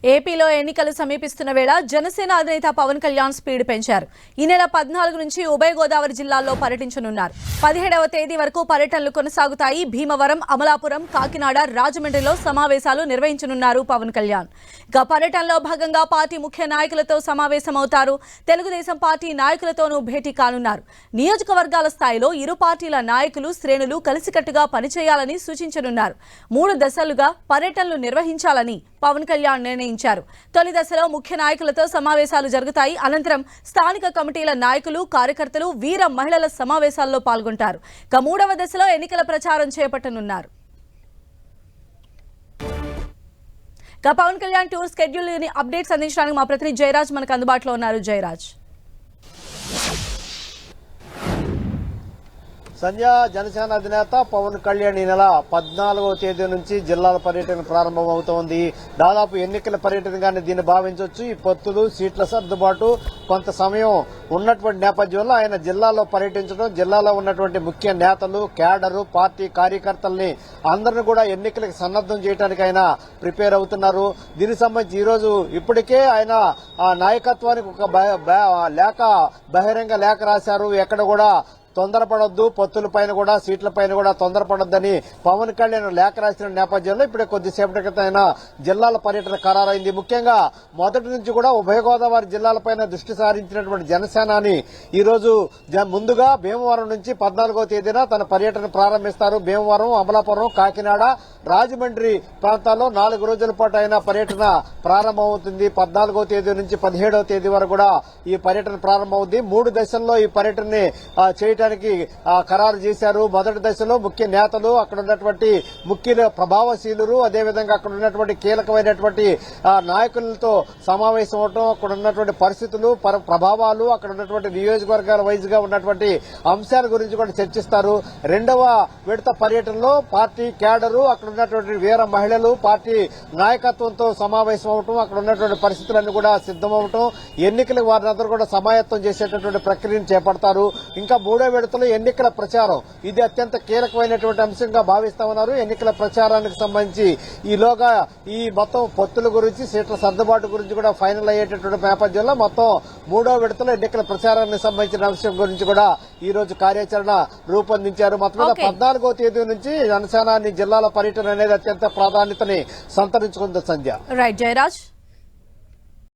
ఏపీలో ఎన్నికలు సమీపిస్తున్న వేళ జనసేన అధినేత పవన్ కళ్యాణ్ స్పీడ్ పెంచారు. ఈ నెల 14 నుంచి ఉభయ గోదావరి జిల్లాల్లో పర్యటించనున్నారు. 17వ తేదీ వరకు పర్యటనలు కొనసాగుతాయి. భీమవరం, అమలాపురం, కాకినాడ, రాజమండ్రిలో సమావేశాలు నిర్వహించనున్నారు పవన్ కళ్యాణ్. ఇక పర్యటనలో భాగంగా పార్టీ ముఖ్య నాయకులతో సమావేశమవుతారు. తెలుగుదేశం పార్టీ నాయకులతోనూ భేటీ కానున్నారు. నియోజకవర్గాల స్థాయిలో ఇరు పార్టీల నాయకులు, శ్రేణులు కలిసికట్టుగా పనిచేయాలని సూచించనున్నారు. 3 దశలుగా పర్యటనలు నిర్వహించాలని పవన్ కళ్యాణ్ నిర్ణయించారు. తొలి దశలో ముఖ్య నాయకులతో సమావేశాలు జరుగుతాయి. అనంతరం స్థానిక కమిటీల నాయకులు, కార్యకర్తలు, వీర మహిళల సమావేశాల్లో పాల్గొంటారు. ఇక 3వ దశలో ఎన్నికల ప్రచారం చేపట్టనున్నారు. ఇక Pawan Kalyan tour schedule updates అందించడానికి మా ప్రతినిధి జయరాజ్ మనకు అందుబాటులో ఉన్నారు. జయరాజ్, సంధ్య, జనసేన అధినేత పవన్ కళ్యాణ్ ఈ నెల 14వ తేదీ నుంచి జిల్లాల పర్యటన ప్రారంభమవుతోంది. దాదాపు ఎన్నికల పర్యటనగానే దీన్ని భావించవచ్చు. ఈ పొత్తులు, సీట్ల సర్దుబాటు కొంత సమయం ఉన్నటువంటి నేపథ్యంలో ఆయన జిల్లాలో పర్యటించడం, జిల్లాలో ఉన్నటువంటి ముఖ్య నేతలు, క్యాడరు, పార్టీ కార్యకర్తల్ని అందరిని కూడా ఎన్నికలకు సన్నద్దం చేయడానికి ఆయన ప్రిపేర్ అవుతున్నారు. దీనికి సంబంధించి ఈ రోజు ఇప్పటికే ఆయన ఆ నాయకత్వానికి ఒక బహిరంగ లేఖ రాశారు. ఎక్కడ కూడా తొందరపడొద్దు, పొత్తుల పైన కూడా, సీట్ల పైన కూడా తొందరపడొద్దని పవన్ కళ్యాణ్ లేఖ రాసిన నేపథ్యంలో ఇప్పుడే కొద్దిసేపటి క్రితం ఆయన జిల్లాల పర్యటన ఖరారైంది. ముఖ్యంగా మొదటి నుంచి కూడా ఉభయ గోదావరి జిల్లాలపైన దృష్టి సారించినటువంటి జనసేనాని ఈ రోజు ముందుగా భీమవరం నుంచి 14వ తేదీన తన పర్యటన ప్రారంభిస్తారు. భీమవరం, అమలాపురం, కాకినాడ, రాజమండ్రి ప్రాంతాల్లో 4 రోజుల పాటు ఆయన పర్యటన ప్రారంభమవుతుంది. 14వ తేదీ నుంచి 17వ తేదీ వరకు కూడా ఈ పర్యటన ప్రారంభమవుతుంది. 3 దశల్లో ఈ పర్యటనని చేయడానికి ఖరారు చేశారు. మొదటి దశలో ముఖ్య నేతలు, అక్కడ ఉన్నటువంటి ముఖ్య ప్రభావశీలురు, అదేవిధంగా అక్కడ ఉన్నటువంటి కీలకమైనటువంటి నాయకులతో సమావేశం అవడం, అక్కడ ఉన్నటువంటి పరిస్థితులు, ప్రభావాలు, అక్కడ ఉన్నటువంటి నియోజకవర్గాల వైజ్ గా ఉన్నటువంటి అంశాల గురించి కూడా చర్చిస్తారు. రెండవ విడత పర్యటనలో పార్టీ క్యాడరు, అక్కడ ఉన్నటువంటి వీర మహిళలు, పార్టీ నాయకత్వంతో సమావేశం అవటం, అక్కడ ఉన్నటువంటి పరిస్థితులన్నీ కూడా సిద్దమవటం, ఎన్నికలకు వారినందరూ కూడా సమాయత్తం చేసేటటువంటి ప్రక్రియను చేపడతారు. ఇంకా 3వ విడతలో ఎన్నికల ప్రచారం, ఇది అత్యంత కీలకమైనటువంటి అంశంగా భావిస్తామన్నారు. ఎన్నికల ప్రచారానికి సంబంధించి ఈలోగా ఈ మొత్తం పొత్తుల గురించి, సీట్ల సర్దుబాటు గురించి కూడా ఫైనల్ అయ్యేటటువంటి నేపథ్యంలో మొత్తం 3వ విడతలో ఎన్నికల ప్రచారానికి సంబంధించిన అంశం గురించి కూడా ఈ రోజు కార్యాచరణ రూపొందించారు. మొత్తం 14వ తేదీ నుంచి జనసేనాని జిల్లాల పర్యటన అనేది అత్యంత ప్రాధాన్యతని సంతరించుకుంది. సంధ్య. రైట్ జయరాజ్.